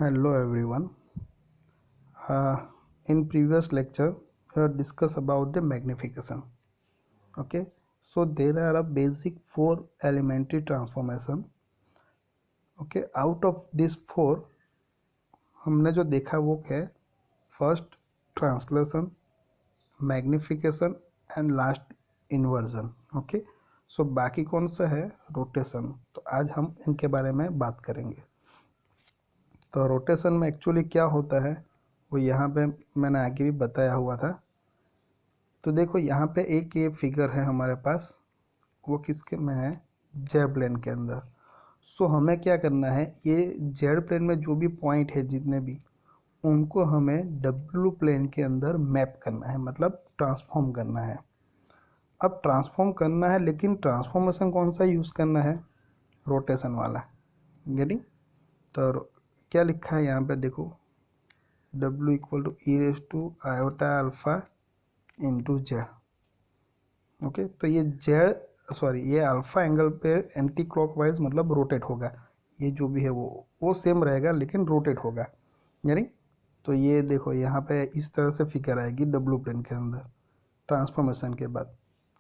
Hello everyone. In previous lecture, we have discussed about the magnification. Okay, so there are a basic four elementary transformation. Okay, out of these four, हमने जो देखा वो है first translation, magnification and last inversion. Okay, so बाकी कौन सा है rotation. तो आज हम इनके बारे में बात करेंगे. तो रोटेशन में एक्चुअली क्या होता है वो यहाँ पे मैंने आगे भी बताया हुआ था. तो देखो यहाँ पे एक ये फिगर है हमारे पास, वो किसके में है, जेड प्लेन के अंदर. सो हमें क्या करना है, ये जेड प्लेन में जो भी पॉइंट है जितने भी, उनको हमें डब्ल्यू प्लेन के अंदर मैप करना है, मतलब ट्रांसफॉर्म करना है. अब ट्रांसफॉर्म करना है, लेकिन ट्रांसफॉर्मेशन कौन सा यूज़ करना है, रोटेशन वाला. गेटिंग. तो क्या लिखा है यहाँ पे देखो, W equal to e raise to iota alpha into z. Okay, तो ये जेड ये अल्फ़ा एंगल पे एंटी क्लॉकवाइज मतलब रोटेट होगा. ये जो भी है वो सेम रहेगा लेकिन रोटेट होगा, यानी. तो ये देखो यहाँ पे इस तरह से फिगर आएगी डब्ल्यू प्लेन के अंदर ट्रांसफॉर्मेशन के बाद.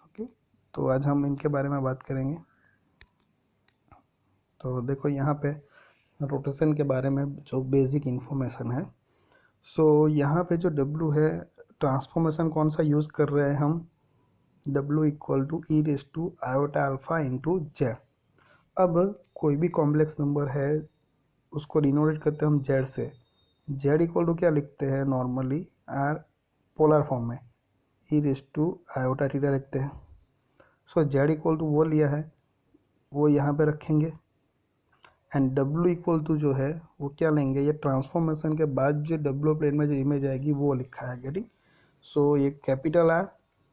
ओके, तो आज हम इनके बारे में बात करेंगे. तो देखो यहाँ पे रोटेशन के बारे में जो बेसिक इन्फॉर्मेशन है. सो यहाँ पे जो W है, ट्रांसफॉर्मेशन कौन सा यूज़ कर रहे हैं हम, W equal to e raise to iota alpha into z. अब कोई भी कॉम्प्लेक्स नंबर है उसको डिनोटेट करते हैं हम जेड से. जेड इक्वल टू क्या लिखते हैं नॉर्मली, आर पोलर फॉर्म में ई रेस टू आयोटा थीटा लिखते हैं. सो जेड इक्वल टू वो लिया है, वो यहाँ पे रखेंगे. एंड W इक्वल टू जो है वो क्या लेंगे, ये ट्रांसफॉर्मेशन के बाद जो W प्लेन में जो इमेज आएगी वो लिखा है. गेटिंग. सो ये capital R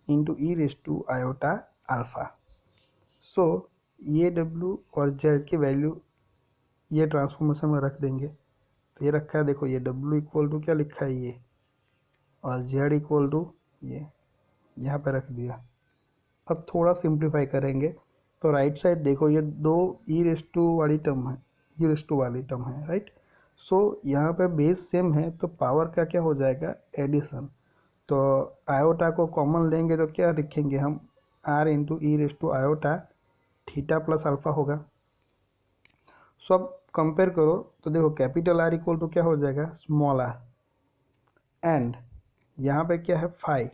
into e raise to iota alpha. So ये W और Z की वैल्यू ये ट्रांसफॉर्मेशन में रख देंगे. तो ये रखा है देखो, ये W इक्वल टू क्या लिखा है ये, और Z इक्वल टू ये यहाँ पे रख दिया. अब थोड़ा सिंप्लीफाई करेंगे तो राइट साइड देखो, ये दो ई रेस टू वाली टर्म है, ई रेस टू वाली टर्म है, राइट. सो यहाँ पे बेस सेम है तो पावर का क्या हो जाएगा, एडिशन. तो आयोटा को कॉमन लेंगे तो क्या लिखेंगे हम, r into e raise to iota theta plus alpha होगा. सो अब कंपेयर करो तो देखो कैपिटल आर इक्वल टू क्या हो जाएगा, स्मॉल आर. एंड यहाँ पे क्या है, फाई.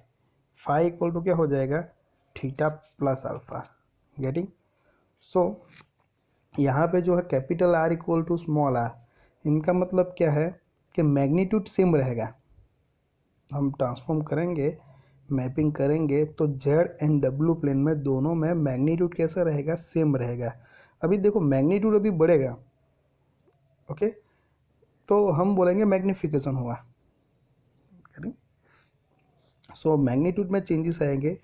फाई इक्वल टू क्या हो जाएगा, theta plus alpha. Getting. So यहाँ पे जो है capital r equal to small r, इनका मतलब क्या है कि मैग्नीट्यूड सेम रहेगा. हम ट्रांसफॉर्म करेंगे, मैपिंग करेंगे तो जेड एंड डब्ल्यू प्लेन में दोनों में मैग्नीट्यूड कैसा रहेगा, सेम रहेगा. अभी देखो मैग्नीट्यूड अभी बढ़ेगा. ओके, तो हम बोलेंगे मैग्निफिकेशन हुआ. सो मैग्नीट्यूड में चेंजेस आएंगे,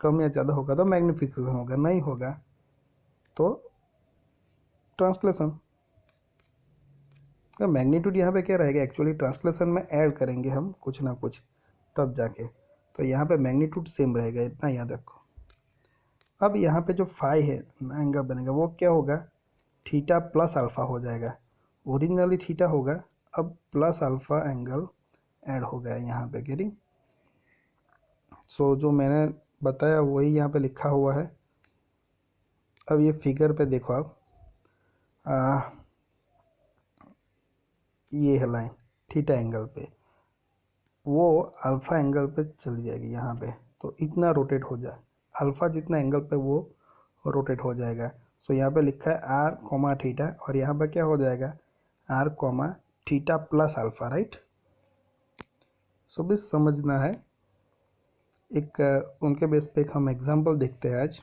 कम या ज़्यादा होगा तो मैग्निफिकेशन होगा, नहीं होगा तो ट्रांसलेशन. तो मैग्नीट्यूड यहाँ पे क्या रहेगा, एक्चुअली ट्रांसलेशन में ऐड करेंगे हम कुछ ना कुछ तब जाके. तो यहाँ पे मैग्नीट्यूड सेम रहेगा, इतना याद रखो. अब यहाँ पे जो फाई है एंगल बनेगा वो क्या होगा, थीटा प्लस अल्फ़ा हो जाएगा. ओरिजिनली थीटा होगा, अब प्लस अल्फ़ा एंगल ऐड हो गया यहाँ पे. गेटिंग. सो जो मैंने बताया वही यहाँ पे लिखा हुआ है. अब ये फिगर पे देखो आप, ये है लाइन थीटा एंगल पे, वो अल्फ़ा एंगल पे चली जाएगी यहाँ पे. तो इतना रोटेट हो जाए, अल्फ़ा जितना एंगल पे वो रोटेट हो जाएगा. सो यहाँ पे लिखा है आर कोमा थीटा, और यहाँ पे क्या हो जाएगा, R comma theta plus alpha, right. So भी समझना है. एक उनके बेस पे एक हम एग्जांपल देखते हैं आज.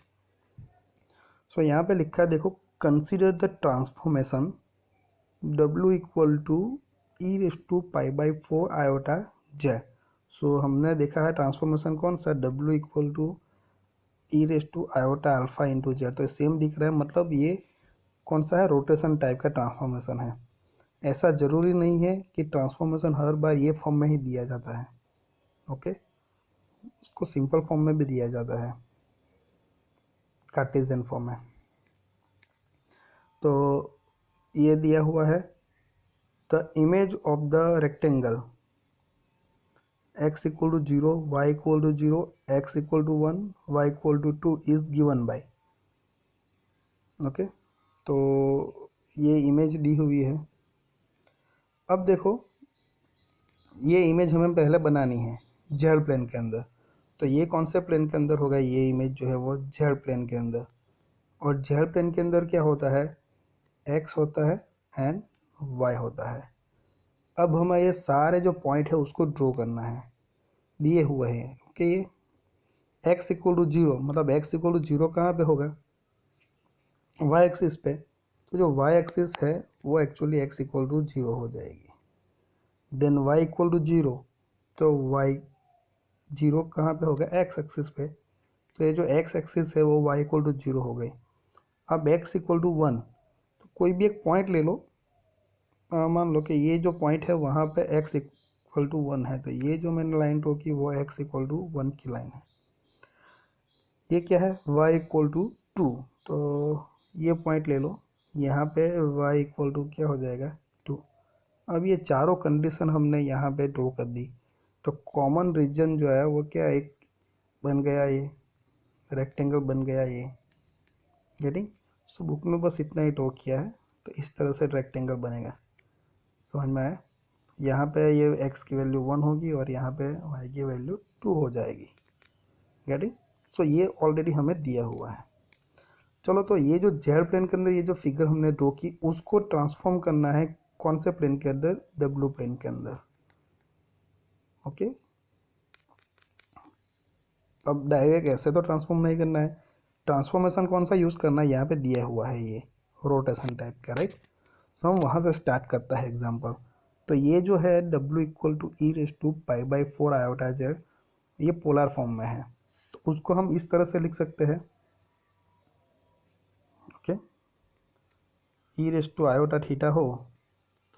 सो यहाँ पे लिखा है देखो, consider the transformation W equal to e raise to pi by 4 iota z. So हमने देखा है ट्रांसफॉर्मेशन कौन सा, W equal to e raise to iota alpha into z. तो सेम दिख रहा है, मतलब ये कौन सा है, रोटेशन टाइप का ट्रांसफॉर्मेशन है. ऐसा ज़रूरी नहीं है कि ट्रांसफॉर्मेशन हर बार ये फॉर्म में ही दिया जाता है. ओके, इसको सिंपल फॉर्म में भी दिया जाता है, कार्टेशियन फॉर्म में. तो ये दिया हुआ है the image of the rectangle x equal to 0, y equal to 0, x equal to 1, y equal to 2 is given by। Okay, तो ये इमेज दी हुई है। अब देखो, ये इमेज हमें पहले बनानी है जेड प्लेन के अंदर। तो ये कौन से प्लेन के अंदर होगा? ये इमेज जो है वो जेड प्लेन के अंदर। और जेड प्लेन के अंदर क्या होता है? एक्स होता है एंड वाई होता है। अब हमें ये सारे जो पॉइंट है उसको ड्रॉ करना है, दिए हुए हैं। ओके, ये एक्स इक्वल टू जीरो, मतलब एक्स इक्वल टू जीरो कहाँ पे होगा? वाई एक्सिस पे। तो जो वाई एक्सिस है वो actually x equal to zero हो जाएगी। Then y equal to zero, तो वाई जीरो कहाँ पे होगा? एक्स एक्सिस पे। तो ये जो एक्स एक्सिस है वो वाई इक्वल टू जीरो हो गई। अब एक्स इक्वल टू वन, तो कोई भी एक पॉइंट ले लो। मान लो कि ये जो पॉइंट है वहाँ पे एक्स इक्वल टू वन है, तो ये जो मैंने लाइन ड्रॉ की वो एक्स इक्वल टू वन की लाइन है। ये क्या है? Y equal to two. तो ये पॉइंट ले लो, यहाँ पे वाई इक्वल टू क्या हो जाएगा? टू। अब ये चारों कंडीशन हमने यहाँ पे ड्रॉ कर दी, तो कॉमन रीजन जो है वो क्या एक बन गया, ये रेक्टेंगल बन गया ये। गेटिंग? सो बुक में बस इतना ही ड्रॉ किया है, तो इस तरह से रेक्टेंगल बनेगा। समझ में आया? यहाँ पे ये x की वैल्यू 1 होगी और यहाँ पे y की वैल्यू 2 हो जाएगी। गेटिंग? सो ये ऑलरेडी हमें दिया हुआ है। चलो, तो ये जो जेड प्लेन के अंदर ये जो फिगर हमने ड्रॉ की उसको ट्रांसफॉर्म करना है कौन से प्लेन के अंदर? डब्ल्यू प्लेन के अंदर। ओके, अब डायरेक्ट ऐसे तो ट्रांसफॉर्म नहीं करना है। ट्रांसफॉर्मेशन कौन सा यूज़ करना है? यहाँ पे दिया हुआ है ये रोटेशन टाइप का, राइट। सो हम वहाँ से स्टार्ट करता है एग्जाम्पल। तो ये जो है W equal to e raise to pi by 4 iota z, ये पोलर फॉर्म में है। तो उसको हम इस तरह से लिख सकते हैं। Okay, e raise to iota theta हो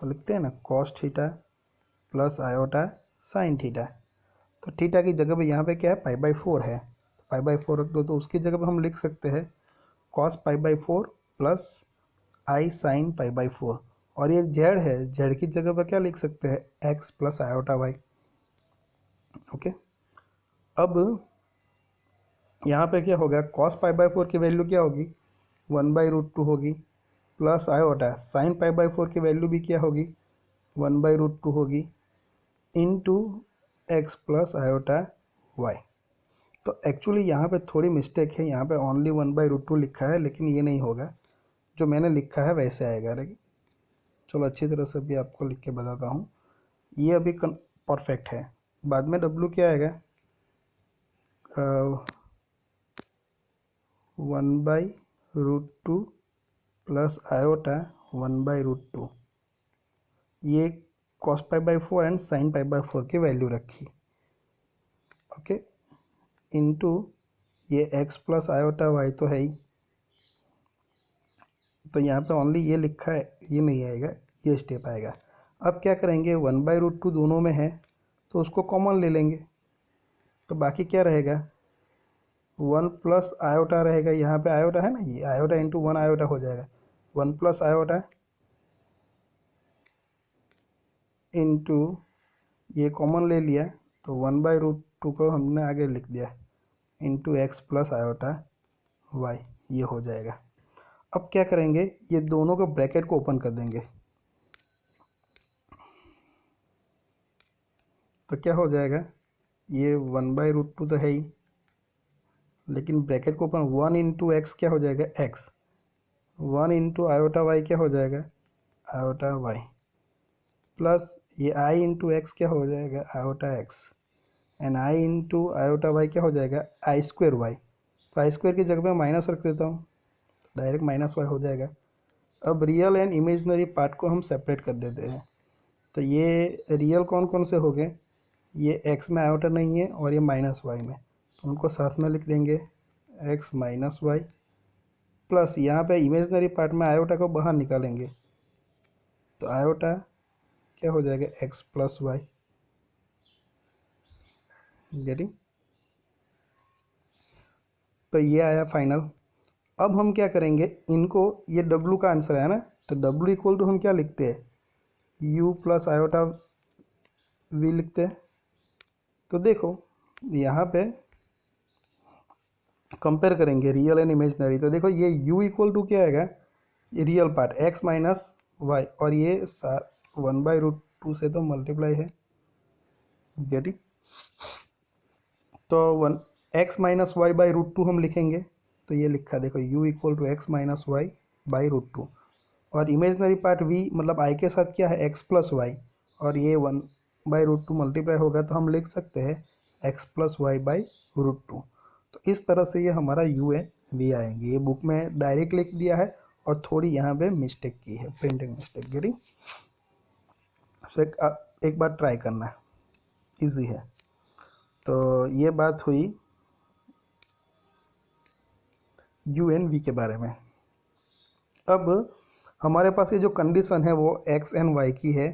तो लिखते हैं ना cos theta plus iota sine theta. तो थीटा की जगह पे यहाँ पे क्या है? पाई बाई 4 है, तो पाई बाई 4 रख दो। तो उसकी जगह पे हम लिख सकते हैं cos pi by 4 plus I sign pi by 4। और ये जेड है, जेड की जगह पर क्या लिख सकते हैं? X plus iota y. Okay, अब यहाँ पे क्या होगा? कॉस पाई बाई 4 की वैल्यू क्या होगी? 1/√2 होगी, plus iota sine pi by 4 की वैल्यू भी क्या होगी? 1/√2 होगी, into x plus iota y. तो एक्चुअली यहाँ पे थोड़ी मिस्टेक है, यहाँ पे ओनली 1/√2 लिखा है, लेकिन ये नहीं होगा, जो मैंने लिखा है वैसे आएगा। लेकिन चलो अच्छी तरह से भी आपको लिख के बताता हूँ। ये अभी परफेक्ट है। बाद में डब्लू क्या आएगा? 1/√2 प्लस आयोटा 1/√2। ये cos pi by 4 and sign pi by 4 की वैल्यू रखी। ओके, इनटू ये एक्स प्लस आयोटा वाई तो है ही, तो यहाँ पे ओनली ये लिखा है, ये नहीं आएगा, ये स्टेप आएगा। अब क्या करेंगे? 1/√2 दोनों में है तो उसको कॉमन ले लेंगे, तो बाकी क्या रहेगा? 1 प्लस आयोटा रहेगा। यहाँ पे आयोटा है ना, ये आयोटा इंटू 1 आयोटा हो जाएगा। 1 प्लस आयोटा इंटू ये कॉमन ले लिया, तो 1/√2 को हमने आगे लिख दिया into x plus iota y, ये हो जाएगा। अब क्या करेंगे? ये दोनों को ब्रैकेट को ओपन कर देंगे, तो क्या हो जाएगा? ये 1/√2 तो है ही, लेकिन ब्रैकेट को ओपन 1 इंटू एक्स क्या हो जाएगा? एक्स। 1 इंटू आयोटा वाई क्या हो जाएगा? आयोटा वाई, प्लस ये आई इंटू एक्स क्या हो जाएगा? Iota x, and i into iota y क्या हो जाएगा? I square y. तो आई स्क्वेयर की जगह में माइनस रख देता हूँ, डायरेक्ट माइनस वाई हो जाएगा। अब रियल एंड इमेजनरी पार्ट को हम सेपरेट कर देते हैं। तो ये रियल कौन कौन से हो गए? ये एक्स में आयोटा नहीं है और ये माइनस वाई में, तो उनको साथ में लिख देंगे एक्स माइनस वाई, प्लस यहाँ पे इमेजनरी पार्ट में आयोटा को बाहर निकालेंगे, तो आयोटा क्या हो जाएगा? X plus y. गेटिंग? तो ये आया फाइनल। अब हम क्या करेंगे? इनको, ये डब्लू का आंसर है ना, तो डब्लू इक्वल टू हम क्या लिखते हैं? u प्लस आयोटा v लिखते हैं। तो देखो यहाँ पे कंपेयर करेंगे रियल एंड इमेजनरी, तो देखो ये u इक्वल टू क्या आएगा, ये real part x minus y, और ये 1/√2 से तो मल्टीप्लाई है, गेट इट। तो x माइनस वाई बाई √2 हम लिखेंगे, तो ये लिखा देखो u equal to x minus y by √2, और इमेजनरी पार्ट v मतलब i के साथ क्या है x प्लस वाई, और ये 1/√2 मल्टीप्लाई होगा तो हम लिख सकते हैं x प्लस वाई बाई √2। तो इस तरह से ये हमारा u एंड v आएंगे। ये बुक में डायरेक्ट लिख दिया है और थोड़ी यहाँ पे मिस्टेक की है, प्रिंटिंग मिस्टेक, गेटिंग। सो एक बार ट्राई करना है, ईजी है। तो ये बात हुई u एंड v के बारे में। अब हमारे पास ये जो कंडीशन है वो x एंड y की है,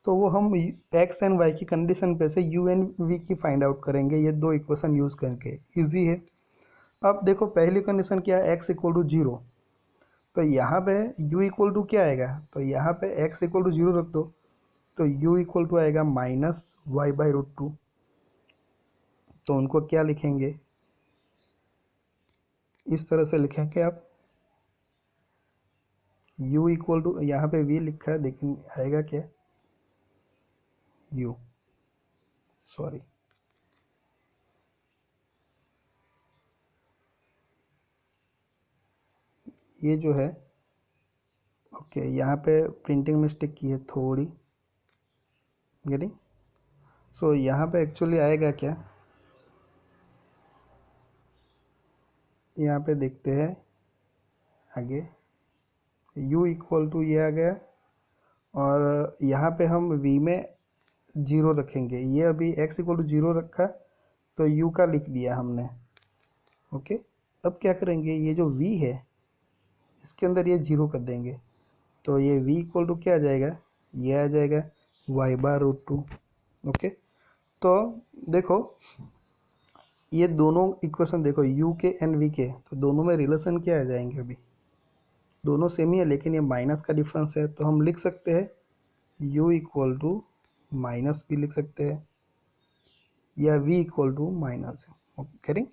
तो वो हम x एंड y की कंडीशन पे से u एंड v की फाइंड आउट करेंगे, ये दो इक्वेशन यूज़ करके, इजी है। अब देखो पहली कंडीशन क्या है, x इक्वल टू 0, तो यहाँ पे u इक्वल टू क्या आएगा, तो यहाँ पे x इक्वल टू 0 रख दो, तो u इक्वल टू आएगा माइनस वाई बाई √2। तो उनको क्या लिखेंगे, इस तरह से लिखेंगे आप, u इक्वल टू, यहाँ पे v लिखा है लेकिन आएगा क्या, u, सॉरी, ये जो है, ओके यहाँ पे प्रिंटिंग मिस्टेक की है थोड़ी, गेटिंग। सो यहाँ पे एक्चुअली आएगा क्या, यहाँ पे देखते हैं आगे, u इक्वल टू ये आ गया, और यहाँ पे हम v में 0 रखेंगे, ये अभी x इक्वल टू 0 रखा तो u का लिख दिया हमने, ओके। अब क्या करेंगे, ये जो v है इसके अंदर ये 0 कर देंगे, तो ये v इक्वल टू क्या आ जाएगा, ये आ जाएगा y/√2, ओके। तो देखो ये दोनों इक्वेशन देखो u के एंड v के, तो दोनों में रिलेशन क्या आ जाएंगे, अभी दोनों सेम ही है लेकिन ये माइनस का डिफरेंस है, तो हम लिख सकते हैं u इक्वल टू माइनस भी लिख सकते हैं, या v इक्वल टू माइनस, करें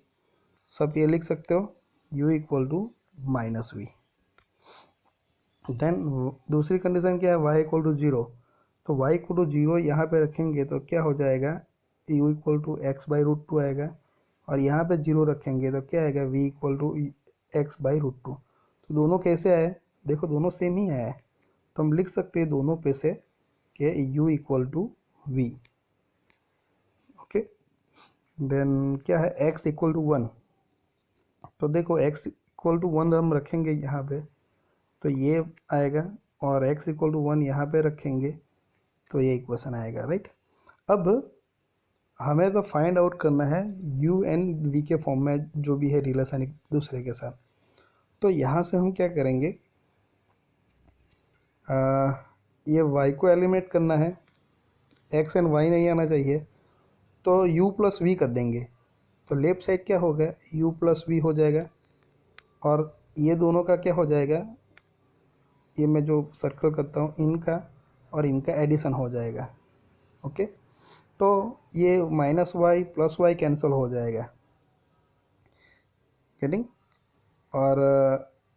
सब ये लिख सकते हो, u equal to minus v. Then दूसरी कंडीशन क्या है, y इक्वल टू 0, तो y इक्वल टू 0 यहाँ पे रखेंगे तो क्या हो जाएगा, u इक्वल टू x/√2 आएगा, और यहाँ पे 0 रखेंगे तो क्या आएगा, v इक्वल टू x/√2। तो दोनों कैसे आए, देखो दोनों सेम ही आया है, तो हम लिख सकते हैं दोनों पे से कि u equal to v, okay. Then क्या है, x इक्वल टू 1, तो देखो x इक्वल टू 1 हम रखेंगे यहाँ पे तो ये आएगा, और x इक्वल टू 1 यहाँ पे रखेंगे तो ये इक्वेशन आएगा, राइट। अब हमें तो फाइंड आउट करना है u एंड v के फॉर्म में जो भी है रिलेशन एक दूसरे के साथ। तो यहाँ से हम क्या करेंगे, ये y को एलिमिनेट करना है, x एंड y नहीं आना चाहिए, तो u प्लस वी कर देंगे, तो लेफ्ट साइड क्या होगा, u प्लस वी हो जाएगा, और ये दोनों का क्या हो जाएगा, ये मैं जो सर्कल करता हूँ इनका और इनका एडिशन हो जाएगा, ओके। तो ये minus y plus y cancel हो जाएगा, गेटिंग, और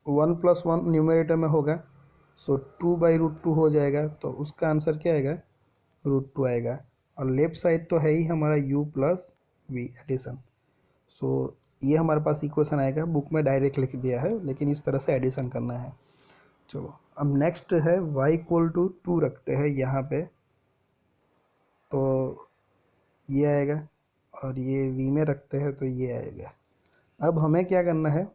1 प्लस 1 न्यूमरेटर में होगा, सो 2/√2 हो जाएगा, तो उसका आंसर क्या आएगा, √2 आएगा, और लेफ्ट साइड तो है ही हमारा u प्लस वी एडिशन। सो ये हमारे पास इक्वेशन आएगा, बुक में डायरेक्ट लिख दिया है लेकिन इस तरह से एडिशन करना है। चलो अब नेक्स्ट है y इक्वल टू 2 रखते हैं यहाँ पे, तो ये आएगा, और ये v में रखते हैं तो ये आएगा। अब हमें क्या करना है,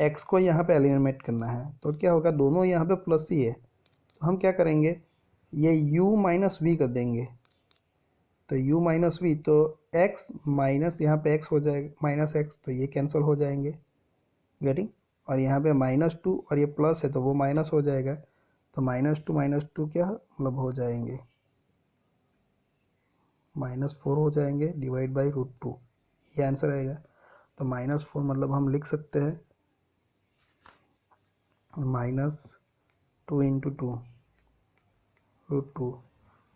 x को यहाँ पे एलिमिनेट करना है, तो क्या होगा, दोनों यहाँ पे प्लस ही है, तो हम क्या करेंगे, ये u माइनस वी कर देंगे, तो u माइनस वी, तो x माइनस यहाँ पे x हो जाएगा, माइनस x, तो ये कैंसिल हो जाएंगे, गेटिंग, और यहाँ पे -2 और ये प्लस है तो वो माइनस हो जाएगा, तो -2 क्या मतलब हो जाएंगे, -4 हो जाएंगे डिवाइड बाई √2, ये आंसर आएगा। तो -4 मतलब हम लिख सकते हैं -2 × 2, √2,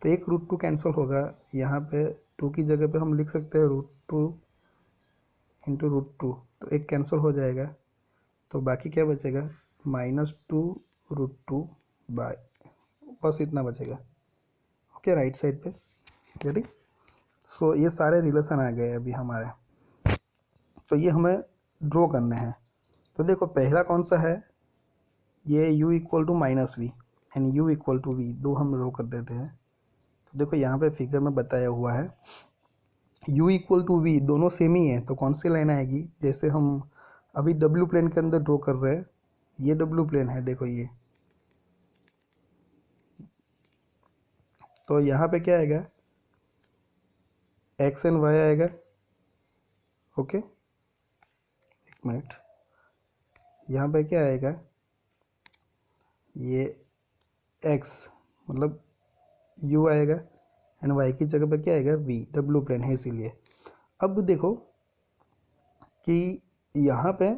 तो एक √2 कैंसिल होगा। यहाँ पे 2 की जगह पे हम लिख सकते हैं √2 इंटू √2, तो एक कैंसिल हो जाएगा, तो बाकी क्या बचेगा -2 √2 बाय, बस इतना बचेगा। ओके, राइट साइड पे रेडी। सो ये सारे रिलेशन आ गए अभी हमारे, तो ये हमें ड्रॉ करने हैं। तो देखो पहला कौन सा है, ये u equal to -v and u equal to v, दो हम ड्रॉ कर देते हैं। तो देखो यहाँ पे फिगर में बताया हुआ है u इक्वल टू v, दोनों सेम ही है, तो कौन सी लाइन आएगी, जैसे हम अभी w प्लेन के अंदर ड्रॉ कर रहे हैं, ये w प्लेन है देखो ये, तो यहाँ पे क्या आएगा x एंड y आएगा। ओके, एक मिनट, यहाँ पे क्या आएगा, ये x मतलब u आएगा एंड y की जगह पे क्या आएगा v, w प्लेन है इसीलिए। अब देखो कि यहाँ पे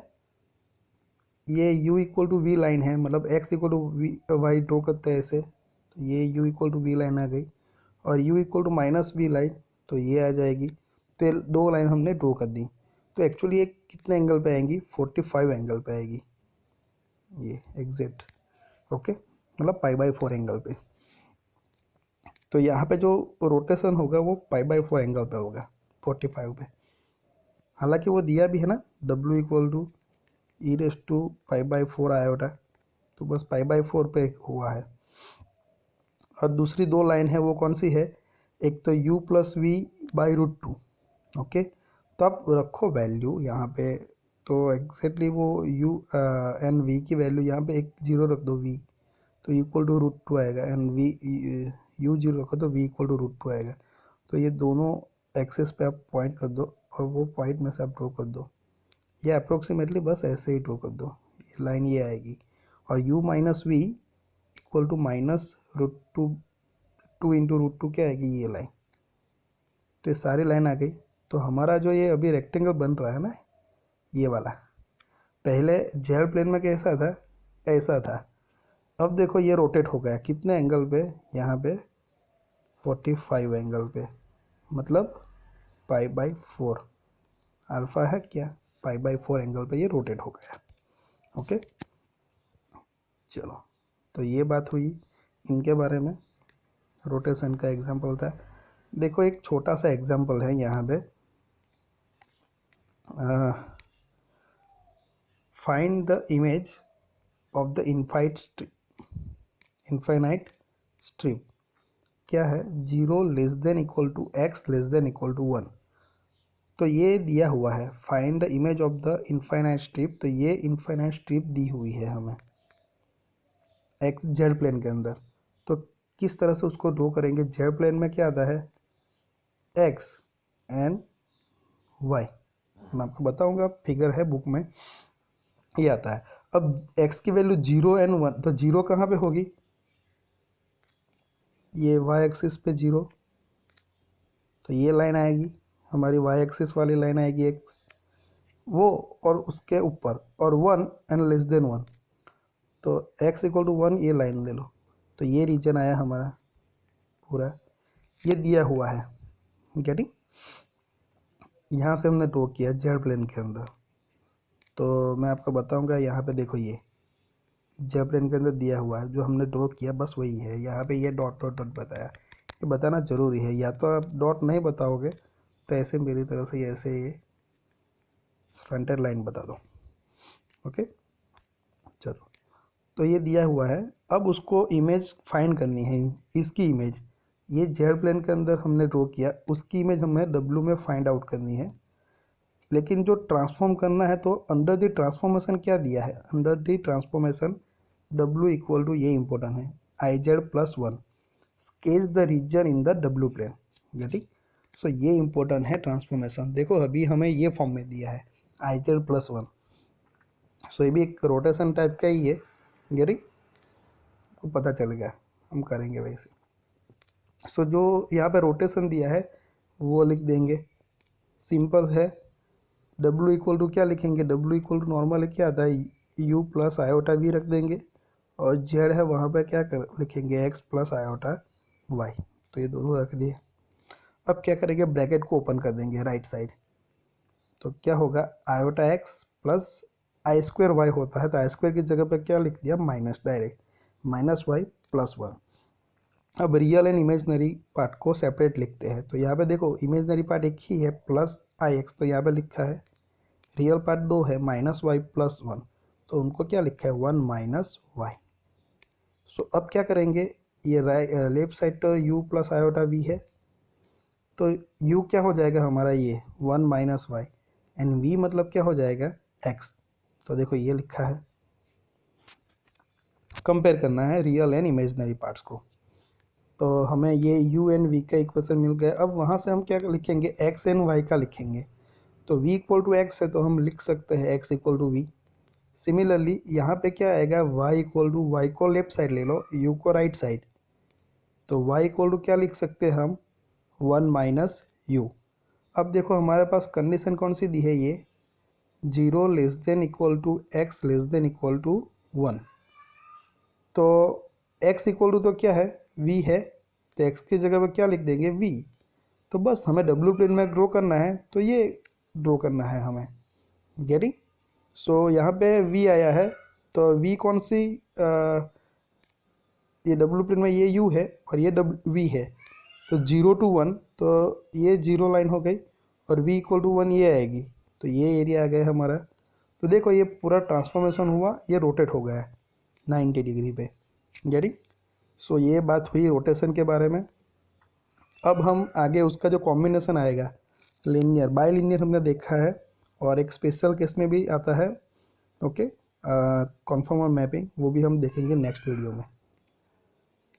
ये u equal to v line है, मतलब x equal to v y draw करते हैं ऐसे, तो ये u equal to v line आ गई, और u equal to -v line, तो ये आ जाएगी। तो दो लाइन हमने ड्रॉ कर दी, तो एक्चुअली ये कितने एंगल पे आएंगी, 45 एंगल पे आएगी ये एग्जैक्ट। ओके, मतलब π/4 एंगल पे। तो यहाँ पे जो रोटेशन होगा वो π/4 एंगल पे होगा 45 पे। हालांकि वो दिया भी है ना w equal to e⁴ iota, तो बस π/4 पे हुआ है। और दूसरी दो लाइन है वो कौन सी है, एक तो u plus v by √2। Okay, तो आप रखो वैल्यू यहाँ पे, तो एग्जैक्टली वो u एंड v की वैल्यू यहाँ पे एक जीरो रख दो v, तो इक्वल टू √2 आएगा, एंड v u जीरो रखो तो v इक्वल टू √2 आएगा। तो ये दोनों एक्सेस पे आप पॉइंट कर दो, और वो पॉइंट में से आप ड्रॉ कर दो, ये अप्रोक्सीमेटली बस ऐसे ही ड्रॉ कर दो, ये लाइन ये आएगी। और u minus v equal to -√2, 2 into √2 क्या आएगी, ये लाइन। तो ये सारी लाइन आ गई। तो हमारा जो ये अभी रेक्टेंगल बन रहा है ना, ये वाला, पहले जेड प्लेन में कैसा था, ऐसा था। अब देखो ये रोटेट हो गया कितने एंगल पे, यहाँ पे 45 एंगल पे, मतलब π/4 अल्फा है क्या, π/4 एंगल पे ये रोटेट हो गया। ओके, चलो, तो ये बात हुई इनके बारे में, रोटेशन का एग्जांपल था। देखो एक छोटा सा एग्जांपल है यहाँ पे, find the image of the infinite strip. क्या है, 0 less than equal to x less than equal to 1। तो ये दिया हुआ है find the image of the infinite strip, तो ये इनफाइनाइट स्ट्रिप दी हुई है हमें एक्स जेड प्लेन के अंदर। तो किस तरह से उसको ड्रॉ करेंगे, जेड प्लेन में क्या आता है x एंड y, मैं आपको बताऊंगा, फिगर है बुक में, ये आता है। अब x की वैल्यू 0 एंड 1, तो 0 कहाँ पे होगी, ये y एक्सिस पे 0, तो ये लाइन आएगी हमारी y एक्सिस वाली लाइन आएगी x, वो और उसके ऊपर, और 1 एंड लेस देन 1, तो x इक्वल टू 1 ये लाइन ले लो, तो ये रीजन आया हमारा पूरा, ये दिया हुआ है गेटिंग। यहाँ से हमने ड्रॉ किया जेड प्लेन के अंदर। तो मैं आपको बताऊंगा, यहाँ पे देखो ये जेड प्लेन के अंदर दिया हुआ है, जो हमने ड्रॉ किया बस वही है। यहाँ पे ये डॉट डॉट डॉट बताया, ये बताना ज़रूरी है, या तो आप डॉट नहीं बताओगे तो ऐसे मेरी तरह से ऐसे ये फ्रंटेड लाइन बता दो। ओके, चलो, तो ये दिया हुआ है। अब उसको इमेज फाइंड करनी है, इसकी इमेज, ये जेड प्लेन के अंदर हमने ड्रॉ किया, उसकी इमेज हमें डब्ल्यू में फाइंड आउट करनी है। लेकिन जो ट्रांसफॉर्म करना है, तो अंडर द ट्रांसफॉर्मेशन क्या दिया है, under the transformation W equal to, ये इंपॉर्टेंट है, iz+1 sketch the region in the W plane, getting. So ये इंपॉर्टेंट है ट्रांसफॉर्मेशन। देखो अभी हमें ये फॉर्म में दिया है iz+1, सो ये भी एक रोटेशन टाइप का ही है, गेटिंग, को पता चल गया, हम करेंगे वैसे। सो जो यहाँ पे रोटेशन दिया है वो लिख देंगे, सिंपल है। W इक्वल टू क्या लिखेंगे, W इक्वल टू नॉर्मल क्या आता है, u प्लस आयोटा v रख देंगे, और जेड है वहाँ पे क्या कर लिखेंगे एक्स प्लस आयोटा वाई। तो ये दोनों रख दिए। अब क्या करेंगे, ब्रैकेट को ओपन कर देंगे राइट साइड। तो क्या होगा, आयोटा एक्स प्लस आई स्क्वायर वाई होता है, तो आई स्क्वायर की जगह पर क्या लिख दिया, minus direct, minus y plus one. अब रियल एंड इमेजनरी पार्ट को सेपरेट लिखते हैं। तो यहाँ पे देखो इमेजनरी पार्ट एक ही है प्लस आई एक्स, तो यहाँ पे लिखा है। रियल पार्ट दो है माइनस वाई प्लस वन, तो उनको क्या लिखा है, वन माइनस वाई। सो अब क्या करेंगे, ये लेफ्ट साइड तो u प्लस आयोटा वी है, तो u क्या हो जाएगा हमारा, ये one minus y, and v मतलब क्या हो जाएगा, x। तो देखो ये लिखा है, कंपेयर करना है रियल एंड इमेजनरी पार्ट्स को। तो हमें ये u एंड v का इक्वेशन मिल गया। अब वहाँ से हम क्या लिखेंगे, x एंड y का लिखेंगे। तो v इक्वल टू एक्स है, तो हम लिख सकते हैं x equal to v. Similarly यहाँ पे क्या आएगा, y इक्वल टू, वाई को लेफ्ट साइड ले लो, u को राइट साइड। तो y इक्वल टू क्या लिख सकते हैं हम, वन माइनस यू। अब देखो हमारे पास कंडीशन कौन सी दी है, ये zero less than equal to x less than equal to one. तो x इक्वल टू तो क्या है, v है, तो x की जगह पर क्या लिख देंगे, v। तो बस हमें डब्ल्यू प्लेन में ड्रॉ करना है, तो ये ड्रॉ करना है हमें, गेटिंग। सो यहाँ पे v आया है, तो v कौन सी, ये डब्ल्यू प्लेन में ये u है और ये v है, तो जीरो टू वन, तो ये जीरो लाइन हो गई, और v इक्वल टू वन ये आएगी, तो ये एरिया आ गया हमारा। तो देखो ये पूरा ट्रांसफॉर्मेशन हुआ, ये रोटेट हो गया है 90 डिग्री पे, गेटिंग। सो ये बात हुई रोटेशन के बारे में। अब हम आगे उसका जो कॉम्बिनेशन आएगा, लीनियर बाई लीनियर हमने देखा है, और एक स्पेशल केस में भी आता है, ओके, कॉन्फॉर्मर मैपिंग, वो भी हम देखेंगे नेक्स्ट वीडियो में।